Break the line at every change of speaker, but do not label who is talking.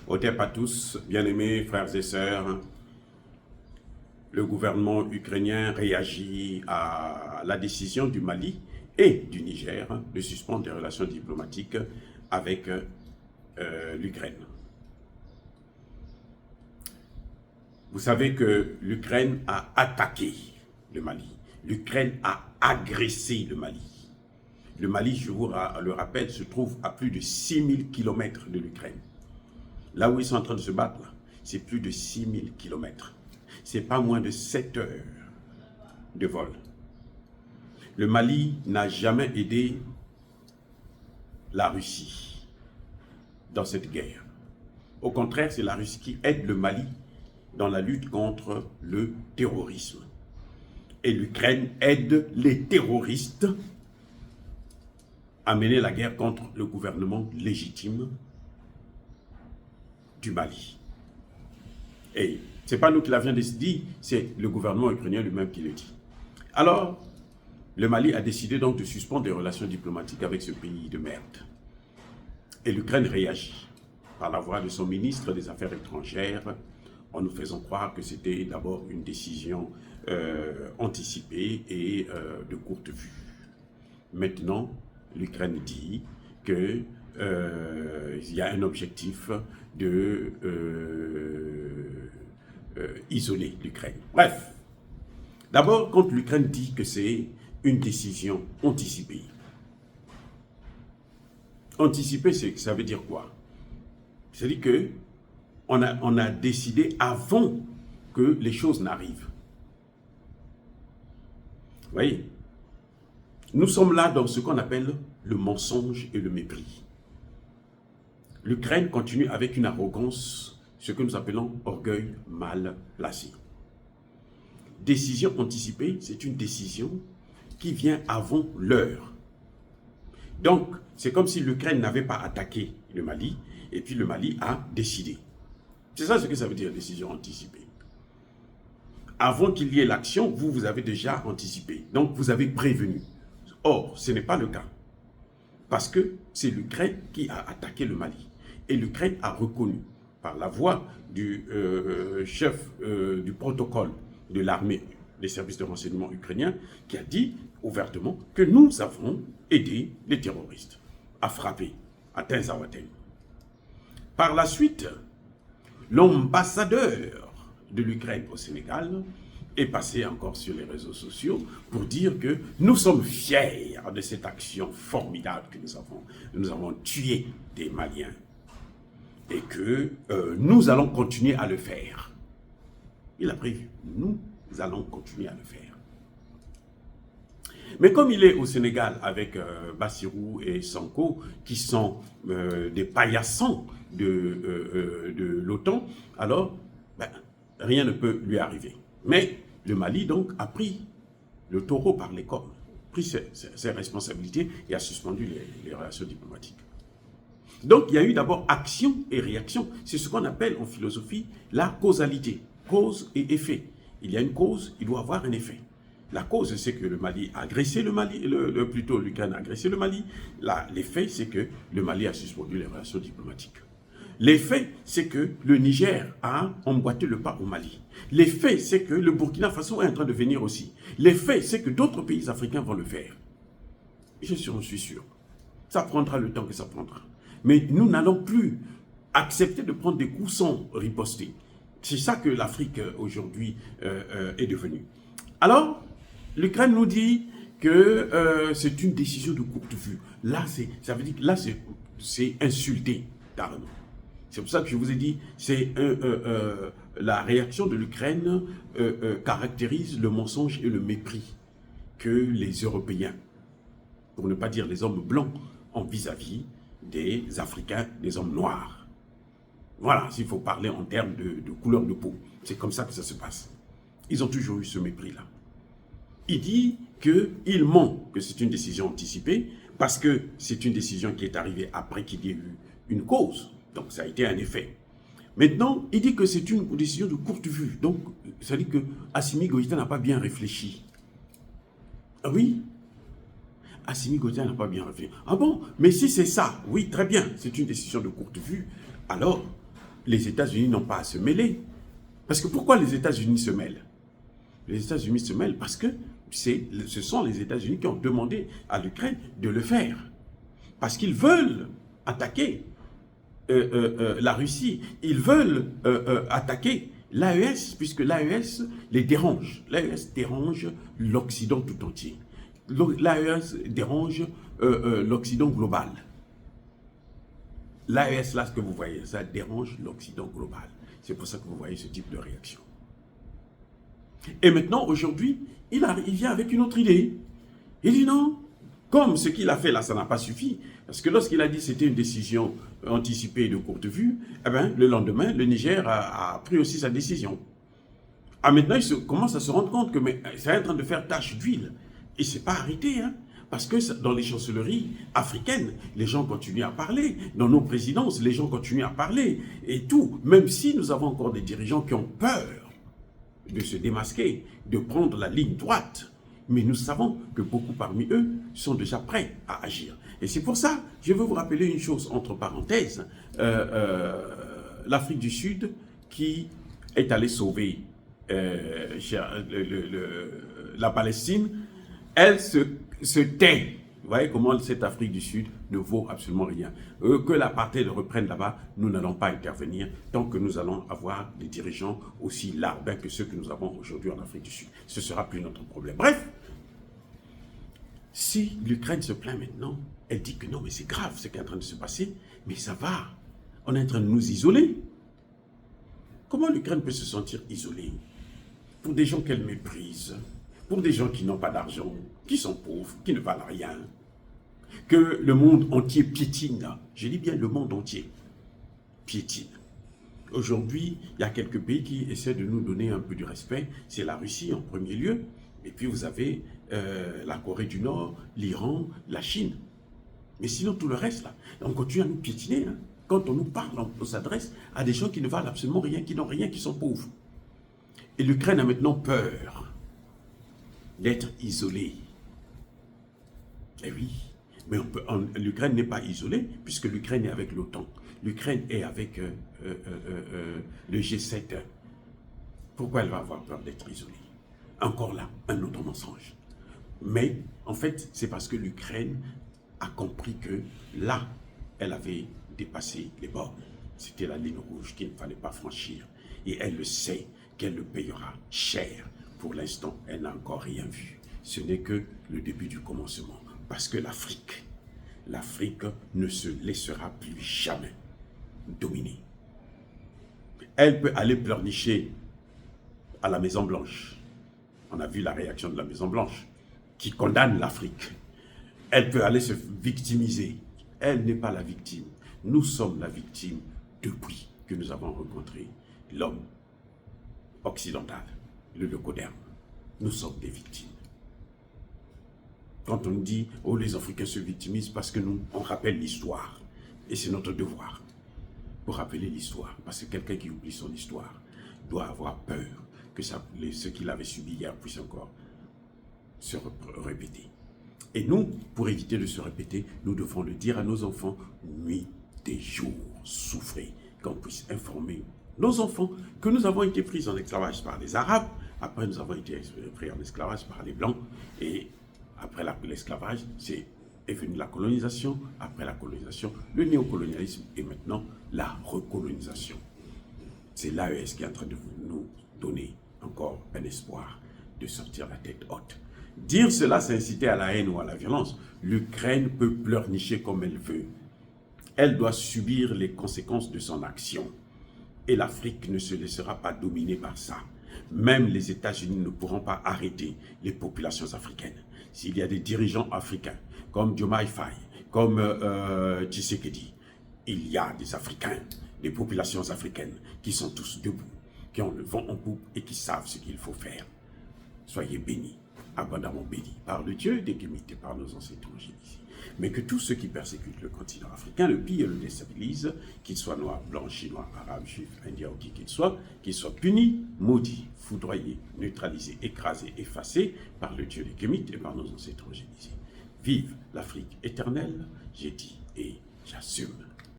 Otep à tous, bien-aimés frères et sœurs, le gouvernement ukrainien réagit à la décision du Mali et du Niger de suspendre des relations diplomatiques avec l'Ukraine. Vous savez que l'Ukraine a attaqué le Mali. L'Ukraine a agressé le Mali. Le Mali, je vous le rappelle, se trouve à plus de 6000 km de l'Ukraine. Là où ils sont en train de se battre, c'est plus de 6000 km. C'est pas moins de 7 heures de vol. Le Mali n'a jamais aidé la Russie dans cette guerre. Au contraire, c'est la Russie qui aide le Mali dans la lutte contre le terrorisme. Et l'Ukraine aide les terroristes à mener la guerre contre le gouvernement légitime du Mali. Et ce n'est pas nous qui l'avions dit, c'est le gouvernement ukrainien lui-même qui le dit. Alors, le Mali a décidé donc de suspendre des relations diplomatiques avec ce pays de merde. Et l'Ukraine réagit par la voix de son ministre des Affaires étrangères en nous faisant croire que c'était d'abord une décision anticipée et de courte vue. Maintenant, l'Ukraine dit qu'il y a un objectif de isoler l'Ukraine. Bref, d'abord, quand l'Ukraine dit que c'est une décision anticipée. Anticipée, ça veut dire quoi? C'est-à-dire qu'on a décidé avant que les choses n'arrivent. Vous voyez? Nous sommes là dans ce qu'on appelle le mensonge et le mépris. L'Ukraine continue avec une arrogance, ce que nous appelons orgueil mal placé. Décision anticipée, c'est une décision qui vient avant l'heure. Donc, c'est comme si l'Ukraine n'avait pas attaqué le Mali, et puis le Mali a décidé. C'est ça ce que ça veut dire, décision anticipée. Avant qu'il y ait l'action, vous avez déjà anticipé. Donc, vous avez prévenu. Or, ce n'est pas le cas. Parce que c'est l'Ukraine qui a attaqué le Mali. Et l'Ukraine a reconnu, par la voix du chef du protocole de l'armée des services de renseignement ukrainiens, qui a dit ouvertement que nous avons aidé les terroristes à frapper à Tinzaouaten. Par la suite, l'ambassadeur de l'Ukraine au Sénégal est passé encore sur les réseaux sociaux pour dire que nous sommes fiers de cette action formidable que nous avons. Nous avons tué des Maliens et que nous allons continuer à le faire. Il a prévu, nous allons continuer à le faire. Mais comme il est au Sénégal avec Bassirou et Sanko, qui sont des paillassons de l'OTAN, alors rien ne peut lui arriver. Mais le Mali donc a pris le taureau par les cornes, pris ses responsabilités et a suspendu les relations diplomatiques. Donc il y a eu d'abord action et réaction. C'est ce qu'on appelle en philosophie la causalité, cause et effet. Il y a une cause, il doit avoir un effet. La cause, c'est que le Mali a agressé le Mali, plutôt l'Ukraine a agressé le Mali. L'effet, c'est que le Mali a suspendu les relations diplomatiques. L'effet, c'est que le Niger a emboîté le pas au Mali. L'effet, c'est que le Burkina Faso est en train de venir aussi. L'effet, c'est que d'autres pays africains vont le faire. Je suis sûr. Ça prendra le temps que ça prendra. Mais nous n'allons plus accepter de prendre des coups sans riposter. C'est ça que l'Afrique aujourd'hui est devenue. Alors, l'Ukraine nous dit que c'est une décision de courte vue. Là, ça veut dire que là, c'est insulté, carrément. C'est pour ça que je vous ai dit, la réaction de l'Ukraine caractérise le mensonge et le mépris que les Européens, pour ne pas dire les hommes blancs, ont vis-à-vis des Africains, des hommes noirs. Voilà, s'il faut parler en termes de couleur de peau. C'est comme ça que ça se passe. Ils ont toujours eu ce mépris-là. Il dit qu'il ment que c'est une décision anticipée parce que c'est une décision qui est arrivée après qu'il y ait eu une cause. Donc ça a été un effet. Maintenant, il dit que c'est une décision de courte vue. Donc, ça dit que Assimi Goïta n'a pas bien réfléchi. Ah oui? Assimi Goïta n'a pas bien réfléchi. Ah bon? Mais si c'est ça, oui, très bien, c'est une décision de courte vue, alors les États-Unis n'ont pas à se mêler. Parce que pourquoi les États-Unis se mêlent? Les États-Unis se mêlent parce que ce sont les États-Unis qui ont demandé à l'Ukraine de le faire. Parce qu'ils veulent attaquer la Russie. Ils veulent attaquer l'AES, puisque l'AES les dérange. L'AES dérange l'Occident tout entier. L'AES dérange l'Occident global. L'AES, là, ce que vous voyez, ça dérange l'Occident global. C'est pour ça que vous voyez ce type de réaction. Et maintenant, aujourd'hui, il vient avec une autre idée. Il dit non, comme ce qu'il a fait là, ça n'a pas suffi. Parce que lorsqu'il a dit que c'était une décision anticipée de courte vue, eh bien, le lendemain, le Niger a pris aussi sa décision. Ah, maintenant, il commence à se rendre compte que c'est en train de faire tache d'huile. Et ce n'est pas arrêté, hein. Parce que dans les chancelleries africaines, les gens continuent à parler. Dans nos présidences, les gens continuent à parler. Et tout, même si nous avons encore des dirigeants qui ont peur de se démasquer, de prendre la ligne droite. Mais nous savons que beaucoup parmi eux sont déjà prêts à agir. Et c'est pour ça, je veux vous rappeler une chose entre parenthèses. L'Afrique du Sud qui est allée sauver la Palestine, elle se tait. Vous voyez comment cette Afrique du Sud ne vaut absolument rien. Que l'apartheid reprenne là-bas, nous n'allons pas intervenir tant que nous allons avoir des dirigeants aussi larbins que ceux que nous avons aujourd'hui en Afrique du Sud. Ce ne sera plus notre problème. Bref, si l'Ukraine se plaint maintenant, elle dit que non, mais c'est grave ce qui est en train de se passer, mais ça va. On est en train de nous isoler. Comment l'Ukraine peut se sentir isolée pour des gens qu'elle méprise, pour des gens qui n'ont pas d'argent, qui sont pauvres, qui ne valent rien, que le monde entier piétine. Je dis bien le monde entier piétine. Aujourd'hui, il y a quelques pays qui essaient de nous donner un peu du respect. C'est la Russie en premier lieu, et puis vous avez la Corée du Nord, l'Iran, la Chine. Mais sinon, tout le reste, là, on continue à nous piétiner. Hein. Quand on nous parle, on s'adresse à des gens qui ne valent absolument rien, qui n'ont rien, qui sont pauvres. Et l'Ukraine a maintenant peur d'être isolée. Eh oui, mais l'Ukraine n'est pas isolée, puisque l'Ukraine est avec l'OTAN. L'Ukraine est avec le G7. Pourquoi elle va avoir peur d'être isolée? Encore là, un autre mensonge. Mais, en fait, c'est parce que l'Ukraine a compris que là, elle avait dépassé les bornes. C'était la ligne rouge qu'il ne fallait pas franchir. Et elle le sait qu'elle le payera cher. Pour l'instant, elle n'a encore rien vu. Ce n'est que le début du commencement. Parce que l'Afrique ne se laissera plus jamais dominer. Elle peut aller pleurnicher à la Maison-Blanche. On a vu la réaction de la Maison-Blanche qui condamne l'Afrique. Elle peut aller se victimiser. Elle n'est pas la victime. Nous sommes la victime depuis que nous avons rencontré l'homme occidental, le leucoderme. Nous sommes des victimes. Quand on dit « Oh, les Africains se victimisent » parce que nous, on rappelle l'histoire. Et c'est notre devoir pour rappeler l'histoire. Parce que quelqu'un qui oublie son histoire doit avoir peur que ce qu'il avait subi hier puisse encore se répéter. Et nous, pour éviter de se répéter, nous devons le dire à nos enfants, nuit et jour, souffrez, qu'on puisse informer nos enfants que nous avons été pris en esclavage par les Arabes, après nous avons été pris en esclavage par les Blancs, et après l'esclavage, est venue la colonisation, après la colonisation, le néocolonialisme, et maintenant la recolonisation. C'est l'AES qui est en train de nous donner encore un espoir de sortir la tête haute. Dire cela, c'est inciter à la haine ou à la violence. L'Ukraine peut pleurnicher comme elle veut. Elle doit subir les conséquences de son action. Et l'Afrique ne se laissera pas dominer par ça. Même les États-Unis ne pourront pas arrêter les populations africaines. S'il y a des dirigeants africains, comme Diomaye Faye, comme Tshisekedi, il y a des Africains, des populations africaines qui sont tous debout, qui ont le vent en poupe et qui savent ce qu'il faut faire. Soyez bénis, abondamment bénis par le Dieu des Kémites et par nos ancêtres ici. Mais que tous ceux qui persécutent le continent africain, le pillent et le déstabilisent, qu'ils soient noirs, blancs, chinois, arabes, juifs, indiens ou qui qu'ils soient punis, maudits, foudroyés, neutralisés, écrasés, effacés par le Dieu des Kémites et par nos ancêtres ici. Vive l'Afrique éternelle, j'ai dit et j'assume.